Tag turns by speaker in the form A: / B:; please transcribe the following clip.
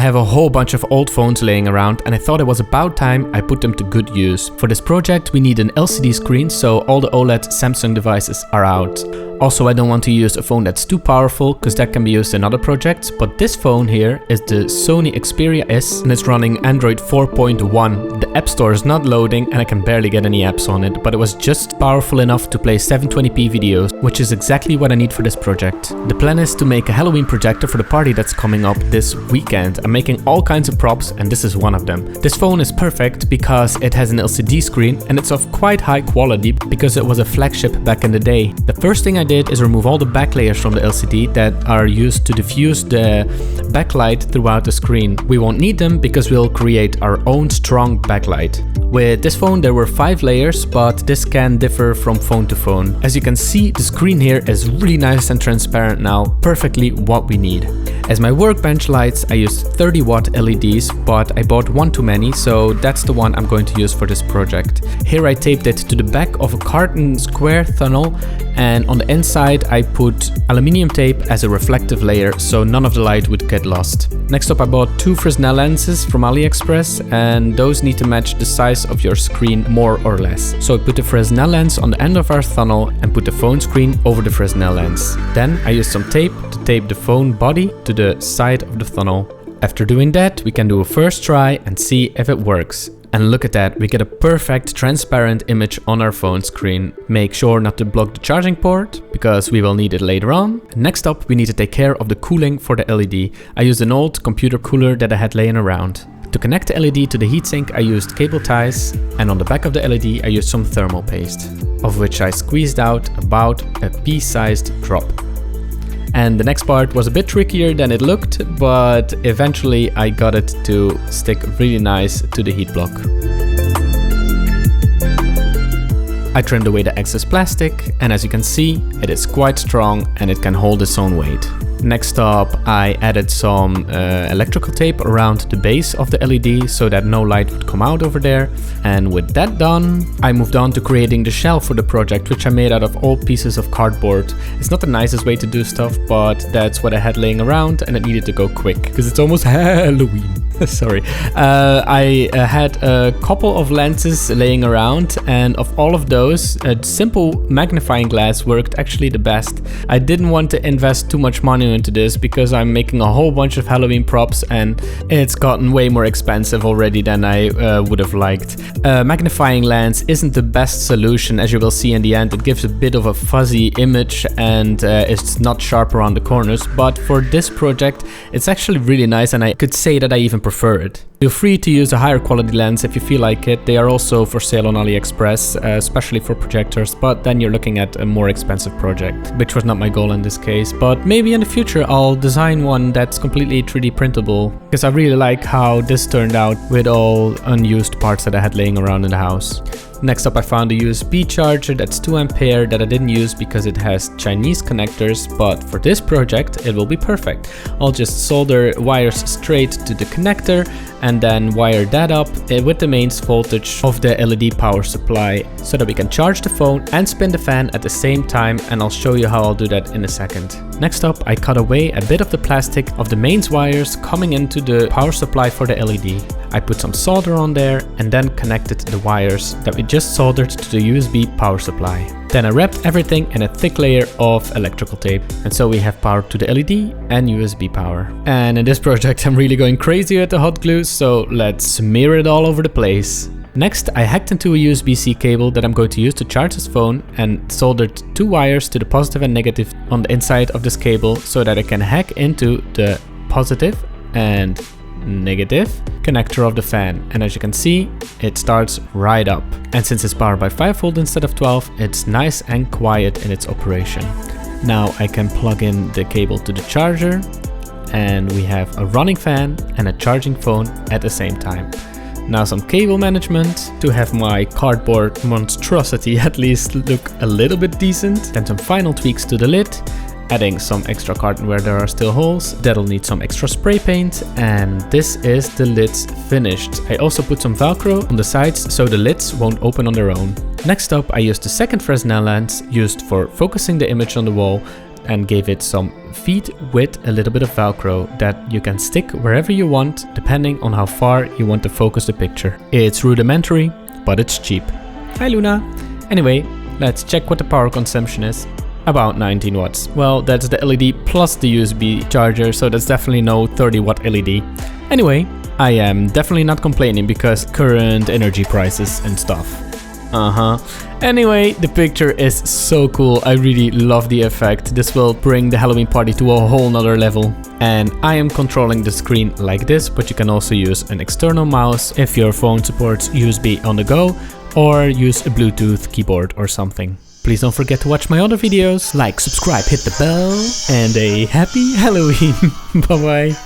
A: have a whole bunch of old phones laying around and I thought it was about time I put them to good use. For this project we need an LCD screen, so all the OLED Samsung devices are out. Also, I don't want to use a phone that's too powerful because that can be used in other projects, but this phone here is the Sony Xperia S and it's running Android 4.1. The App Store is not loading and I can barely get any apps on it, but it was just powerful enough to play 720p videos, which is exactly what I need for this project. The plan is to make a Halloween projector for the party that's coming up this weekend. I'm making all kinds of props and this is one of them. This phone is perfect because it has an LCD screen and it's of quite high quality because it was a flagship back in the day. The first thing I did is remove all the back layers from the LCD that are used to diffuse the backlight throughout the screen. We won't need them because we'll create our own strong backlight. With this phone there were 5 layers, but this can differ from phone to phone. As you can see, the screen here is really nice and transparent now, perfectly what we need. As my workbench lights I used 30 watt LEDs, but I bought one too many, so that's the one I'm going to use for this project. Here I taped it to the back of a carton square funnel, and on the inside I put aluminium tape as a reflective layer so none of the light would get lost. Next up I bought 2 Fresnel lenses from AliExpress, and those need to match the size of your screen more or less. So I put the Fresnel lens on the end of our funnel and put the phone screen over the Fresnel lens. Then I used some tape to tape the phone body to the side of the funnel. After doing that, we can do a first try and see if it works. And look at that, we get a perfect transparent image on our phone screen. Make sure not to block the charging port, because we will need it later on. Next up, we need to take care of the cooling for the LED. I used an old computer cooler that I had laying around. To connect the LED to the heatsink, I used cable ties, and on the back of the LED I used some thermal paste, of which I squeezed out about a pea-sized drop. And the next part was a bit trickier than it looked, but eventually I got it to stick really nice to the heat block. I trimmed away the excess plastic, and as you can see, it is quite strong and it can hold its own weight. Next up, I added some electrical tape around the base of the LED so that no light would come out over there. And with that done, I moved on to creating the shell for the project, which I made out of old pieces of cardboard. It's not the nicest way to do stuff, but that's what I had laying around and it needed to go quick because it's almost Halloween. Sorry. I had a couple of lenses laying around, and of all of those, a simple magnifying glass worked actually the best. I didn't want to invest too much money into this because I'm making a whole bunch of Halloween props and it's gotten way more expensive already than I would have liked. Magnifying lens isn't the best solution, as you will see in the end. It gives a bit of a fuzzy image and it's not sharp around the corners, but for this project it's actually really nice and I could say that I even prefer it. Feel free to use a higher quality lens if you feel like it. They are also for sale on AliExpress, especially for projectors, but then you're looking at a more expensive project, which was not my goal in this case. But maybe in the future I'll design one that's completely 3D printable, because I really like how this turned out with all unused parts that I had laying around in the house. Next up I found a USB charger that's 2 ampere that I didn't use because it has Chinese connectors, but for this project it will be perfect. I'll just solder wires straight to the connector and then wire that up with the mains voltage of the LED power supply so that we can charge the phone and spin the fan at the same time, and I'll show you how I'll do that in a second. Next up I cut away a bit of the plastic of the mains wires coming into the power supply for the LED. I put some solder on there and then connected the wires that we just soldered to the USB power supply. Then I wrapped everything in a thick layer of electrical tape, and so we have power to the LED and USB power. And in this project I'm really going crazy with the hot glue, so let's smear it all over the place. Next, I hacked into a USB-C cable that I'm going to use to charge this phone and soldered 2 wires to the positive and negative on the inside of this cable so that I can hack into the positive and negative connector of the fan, and as you can see it starts right up, and since it's powered by 5 volt instead of 12, it's nice and quiet in its operation. Now I can plug in the cable to the charger and we have a running fan and a charging phone at the same time. Now some cable management to have my cardboard monstrosity at least look a little bit decent. Then some final tweaks to the lid, adding some extra carton where there are still holes. That'll need some extra spray paint, and this is the lids finished. I also put some Velcro on the sides so the lids won't open on their own. Next up I used the second Fresnel lens used for focusing the image on the wall. and gave it some feet with a little bit of Velcro that you can stick wherever you want, depending on how far you want to focus the picture. It's rudimentary, but it's cheap. Hi Luna! Anyway, let's check what the power consumption is. About 19 watts. Well, that's the LED plus the USB charger, so that's definitely no 30 watt LED. Anyway, I am definitely not complaining because current energy prices and stuff. Anyway, the picture is so cool. I really love the effect. This will bring the Halloween party to a whole nother level. And I am controlling the screen like this, but you can also use an external mouse if your phone supports USB on the go, or use a Bluetooth keyboard or something. Please don't forget to watch my other videos, like, subscribe, hit the bell, and a happy Halloween. Bye bye.